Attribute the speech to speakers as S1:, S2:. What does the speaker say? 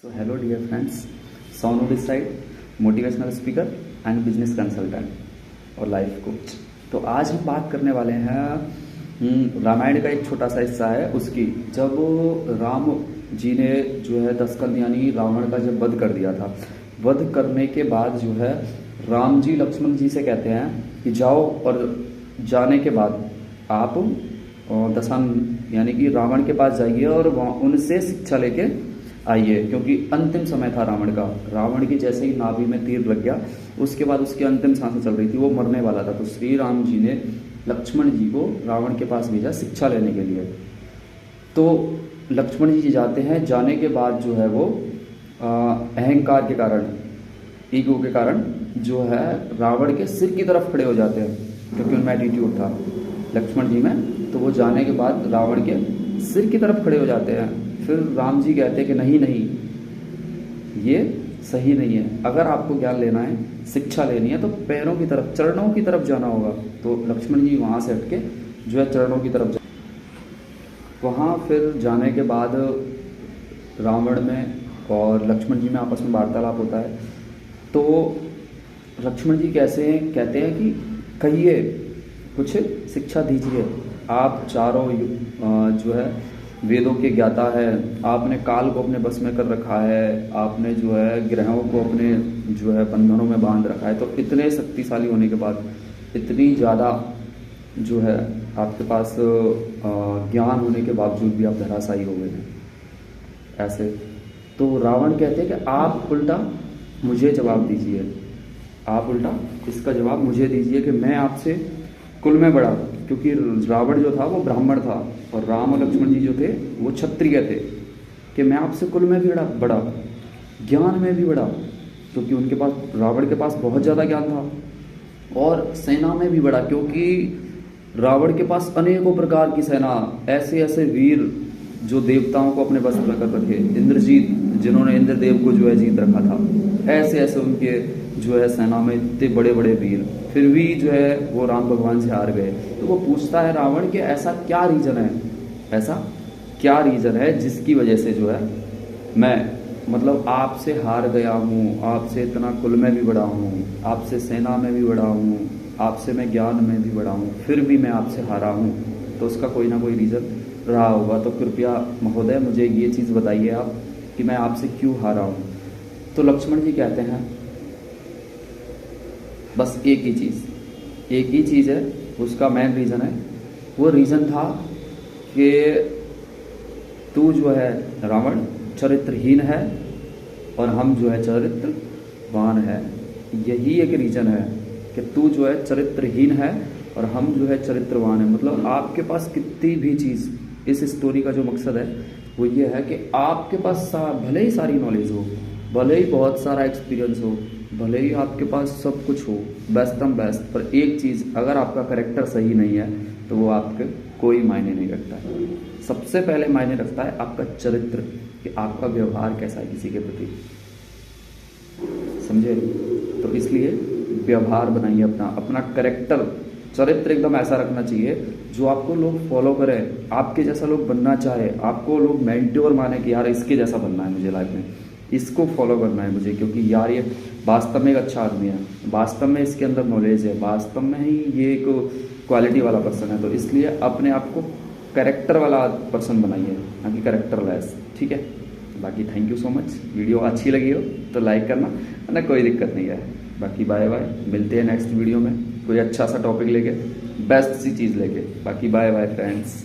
S1: So hello dear friends, Sonu this side, motivational speaker and business consultant और life coach. तो आज हम बात करने वाले हैं रामायण का एक छोटा सा हिस्सा है उसकी, जब राम जी ने जो है 10 कंद यानी रावण का जब वध कर दिया था। वध करने के बाद जो है राम जी लक्ष्मण जी से कहते हैं कि जाओ, और जाने के बाद आप दशान यानी कि रावण के पास जाइए और वहाँ उनसे शिक्षा लेके आइए, क्योंकि अंतिम समय था रावण का। रावण की जैसे ही नाभि में तीर लग गया उसके बाद उसकी अंतिम सांसें चल रही थी, वो मरने वाला था। तो श्री राम जी ने लक्ष्मण जी को रावण के पास भेजा शिक्षा लेने के लिए। तो लक्ष्मण जी जाते हैं, जाने के बाद जो है वो अहंकार के कारण, ईगो के कारण जो है रावण के सिर की तरफ खड़े हो जाते हैं, क्योंकि उनमें एटीट्यूड था लक्ष्मण जी में। तो वो जाने के बाद रावण के सिर की तरफ खड़े हो जाते हैं। फिर राम जी कहते हैं कि नहीं नहीं, ये सही नहीं है। अगर आपको ज्ञान लेना है, शिक्षा लेनी है, तो पैरों की तरफ, चरणों की तरफ जाना होगा। तो लक्ष्मण जी वहाँ से हटके जो है चरणों की तरफ वहाँ फिर जाने के बाद रावण में और लक्ष्मण जी में आपस में वार्तालाप होता है। तो लक्ष्मण जी कैसे कहते हैं कि कहिए, कुछ शिक्षा दीजिए। आप चारों जो है वेदों के ज्ञाता है, आपने काल को अपने बस में कर रखा है, आपने जो है ग्रहों को अपने जो है बंधनों में बांध रखा है। तो इतने शक्तिशाली होने के बाद, इतनी ज़्यादा जो है आपके पास ज्ञान होने के बावजूद भी आप धराशायी हो गए हैं ऐसे। तो रावण कहते हैं कि आप उल्टा मुझे जवाब दीजिए, आप उल्टा इसका जवाब मुझे दीजिए कि मैं आपसे कुल में बड़ा, क्योंकि रावण जो था वो ब्राह्मण था और राम और लक्ष्मण जी जो थे वो क्षत्रिय थे, कि मैं आपसे कुल में भी बड़ा, ज्ञान में भी बड़ा, क्योंकि उनके पास, रावण के पास बहुत ज़्यादा ज्ञान था, और सेना में भी बड़ा, क्योंकि रावण के पास अनेकों प्रकार की सेना, ऐसे ऐसे वीर जो देवताओं को अपने बस में कर रखे, इंद्रजीत जिन्होंने इंद्रदेव को जो है जीत रखा था, ऐसे ऐसे उनके जो है सेना में इतने बड़े बड़े वीर, फिर भी जो है वो राम भगवान से हार गए। तो वो पूछता है रावण कि ऐसा क्या रीज़न है, ऐसा क्या रीज़न है जिसकी वजह से जो है मैं मतलब आपसे हार गया हूँ, आपसे इतना कुल में भी बड़ा हूँ, आपसे सेना में भी बड़ा हूँ, आपसे मैं ज्ञान में भी बड़ा हूँ, फिर भी मैं आपसे हारा हूँ। तो उसका कोई ना कोई रीज़न रहा होगा। तो कृपया महोदय मुझे ये चीज़ बताइए आप कि मैं आपसे क्यों हारा हूँ। तो लक्ष्मण जी कहते हैं बस एक ही चीज़ है, उसका मेन रीज़न है। वो रीज़न था कि तू जो है रावण चरित्रहीन है और हम जो है चरित्रवान है। यही एक रीज़न है कि तू जो है चरित्रहीन है और हम जो है चरित्रवान है। मतलब आपके पास कितनी भी चीज़, इस स्टोरी का जो मकसद है वो ये है कि आपके पास भले ही सारी नॉलेज हो, भले ही बहुत सारा एक्सपीरियंस हो, भले ही आपके पास सब कुछ हो, बेस्टम बेस्ट, पर एक चीज़, अगर आपका करेक्टर सही नहीं है तो वो आपके कोई मायने नहीं रखता है। सबसे पहले मायने रखता है आपका चरित्र, कि आपका व्यवहार कैसा है किसी के प्रति, समझे। तो इसलिए व्यवहार बनाइए अपना करेक्टर, चरित्र एकदम ऐसा रखना चाहिए जो आपको लोग फॉलो करें, आपके जैसा लोग बनना चाहे, आपको लोग मेंटोर माने कि यार इसके जैसा बनना है मुझे लाइफ में, इसको फॉलो करना है मुझे, क्योंकि यार ये वास्तव में एक अच्छा आदमी है, वास्तव में इसके अंदर नॉलेज है, वास्तव में ही ये एक क्वालिटी वाला पर्सन है। तो इसलिए अपने आप को कैरेक्टर वाला पर्सन बनाइए, ना कि कैरेक्टर लेस, ठीक है। बाकी thank you so much. Video अच्छी लगी हो तो लाइक करना, ना कोई दिक्कत नहीं है। बाकी बाय बाय, मिलते हैं नेक्स्ट वीडियो में कोई अच्छा सा टॉपिक लेके, बेस्ट सी चीज़ लेके। बाकी बाय बाय फ्रेंड्स।